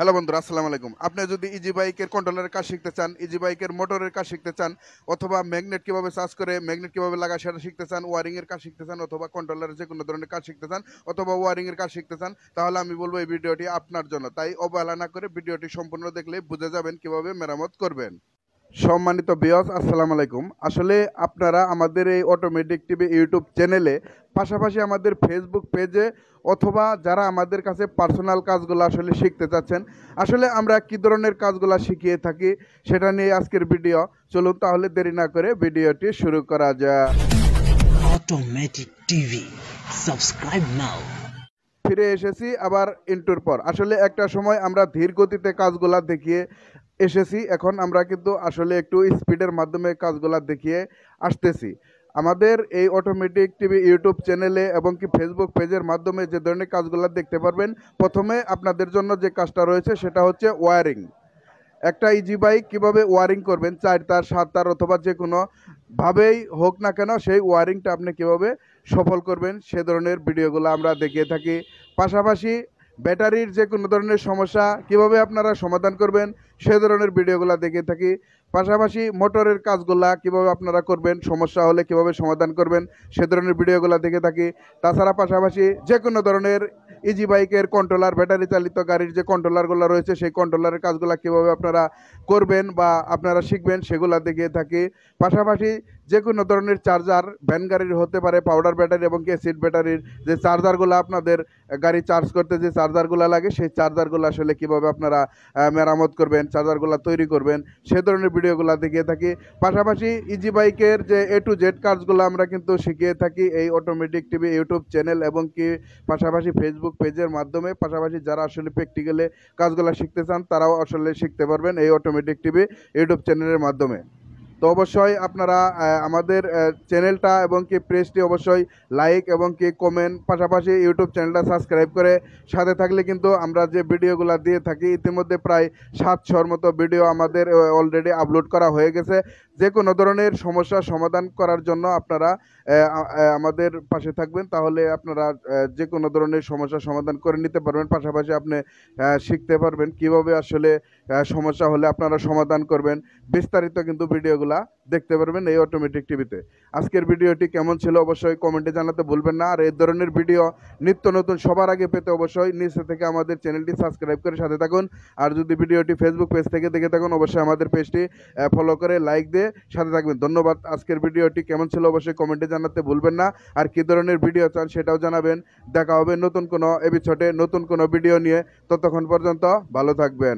Hello বন্ধুরা, আসসালামু আলাইকুম। আপনি যদি ইজি বাইকের কন্ট্রোলারের কাজ শিখতে চান, ইজি বাইকের মোটরের কাজ শিখতে চান, অথবা ম্যাগনেট কিভাবে চার্জ করে ম্যাগনেট কিভাবে লাগায় সেটা শিখতে চান, ওয়ারিং এর কাজ শিখতে চান, অথবা কন্ট্রোলারের যে কোনো ধরনের কাজ শিখতে চান, অথবা ওয়ারিং এর কাজ শিখতে চান, তাহলে আমি বলবো এই ভিডিওটি আপনার জন্য। তাই অবহেলা না করে ভিডিওটি সম্পূর্ণ দেখলে বুঝে যাবেন কিভাবে মেরামত করবেন। সম্মানিত ভিউয়ার্স, আসসালামু আলাইকুম। আসলে আপনারা আমাদের এই অটোমেটিক টিভি ইউটিউব চ্যানেলে, পাশাপাশি আমাদের ফেসবুক পেজে, অথবা যারা আমাদের কাছে পার্সোনাল কাজগুলো আসলে শিখতে চাচ্ছেন, আসলে আমরা কি ধরনের কাজগুলো শিখিয়ে থাকি সেটা নিয়ে আজকের ভিডিও। চলুন তাহলে দেরি না করে ভিডিওটি শুরু করা যাক। Automatic TV. Subscribe now. ফিরে এসেছি আবার ইন্টুর পর। আসলে একটা সময় আমরা ধীর গতিতে কাজগুলা দেখিয়ে এসেছি, এখন আমরা কিন্তু আসলে একটু স্পিডের মাধ্যমে কাজগুলা দেখিয়ে আসতেছি। আমাদের এই অটোমেটিক টিভি ইউটিউব চ্যানেলে এবং কি ফেসবুক পেজের মাধ্যমে যে ধরনের কাজগুলো দেখতে পারবেন, প্রথমে আপনাদের জন্য যে কাজটা রয়েছে সেটা হচ্ছে ওয়ারিং। একটা ইজি বাইক কীভাবে ওয়ারিং করবেন, 4 তার 7 তার অথবা যে কোনো ভাবেই হোক না কেন, সেই ওয়ারিংটা আপনি কীভাবে সফল করবেন সে ধরনের ভিডিওগুলো আমরা দেখিয়ে থাকি। পাশাপাশি ব্যাটারির যে কোনো ধরনের সমস্যা কীভাবে আপনারা সমাধান করবেন সে ধরনের ভিডিওগুলো দেখিয়ে থাকি। পাশাপাশি মোটরের কাজগুলা কীভাবে আপনারা করবেন, সমস্যা হলে কীভাবে সমাধান করবেন সে ধরনের ভিডিওগুলো দেখে থাকি। তাছাড়া পাশাপাশি যে কোনো ধরনের ইজি বাইকের কন্ট্রোলার, ব্যাটারি চালিত গাড়ির যে কন্ট্রোলারগুলো রয়েছে সেই কন্ট্রোলারের কাজগুলো কীভাবে আপনারা করবেন বা আপনারা শিখবেন সেগুলো দেখিয়ে থাকি। পাশাপাশি যে কোনো ধরনের চার্জার, ভ্যান গাড়ির হতে পারে, পাউডার ব্যাটারি এবং কি অ্যাসিড ব্যাটারির যে চার্জারগুলো আপনাদের গাড়ি চার্জ করতে যে চার্জারগুলো লাগে সেই চার্জারগুলো আসলে কীভাবে আপনারা মেরামত করবেন, চার্জারগুলো তৈরি করবেন সে ধরনের ভিডিওগুলো দেখিয়ে থাকি। পাশাপাশি ইজি বাইকের যে A to Z কাজগুলো আমরা কিন্তু শিখিয়ে থাকি এই অটোমেটিক টিভি ইউটিউব চ্যানেল এবং কি পাশাপাশি ফেসবুক পেজের মাধ্যমে। পাশাপাশি যারা আসলে প্র্যাকটিক্যালে কাজগুলো শিখতে চান তারাও আসলে শিখতে পারবেন এই অটোমেটিক টিভি ইউটিউব চ্যানেলের মাধ্যমে। তো অবশ্যই আপনারা আমাদের চ্যানেলটা এবং কি পেজটি অবশ্যই লাইক এবং কি কমেন্ট, পাশাপাশি ইউটিউব চ্যানেলটা সাবস্ক্রাইব করে সাথে থাকলে কিন্তু আমরা যে ভিডিওগুলো দিয়ে থাকি, ইতিমধ্যে প্রায় 700-র মতো ভিডিও আমাদের অলরেডি আপলোড করা হয়ে গেছে। যে কোনো ধরনের সমস্যার সমাধান করার জন্য আপনারা আমাদের পাশে থাকবেন, তাহলে আপনারা যে কোনো ধরনের সমস্যার সমাধান করে নিতে পারবেন। পাশাপাশি আপনি শিখতে পারবেন কিভাবে আসলে সমস্যা হলে আপনারা সমাধান করবেন। বিস্তারিত কিন্তু ভিডিওগুলা দেখতে পারবেন এই অটোমেটিক টিভিতে। আজকের ভিডিওটি কেমন ছিল অবশ্যই কমেন্টে জানাতে ভুলবেন না। আর এই ধরনের ভিডিও নিত্য নতুন সবার আগে পেতে অবশ্যই নিচে থেকে আমাদের চ্যানেলটি সাবস্ক্রাইব করে সাথে থাকুন। আর যদি ভিডিওটি ফেসবুক পেজ থেকে দেখে থাকুন অবশ্যই আমাদের পেজটি ফলো করে লাইক দিয়ে সাথে থাকবেন। ধন্যবাদ। আজকের ভিডিওটি কেমন ছিল অবশ্যই কমেন্টে জানাতে ভুলবেন না। আর কী ধরনের ভিডিও চান সেটাও জানাবেন। দেখা হবে নতুন কোনো এপিসোডে নতুন কোনো ভিডিও নিয়ে। ততক্ষণ পর্যন্ত ভালো থাকবেন।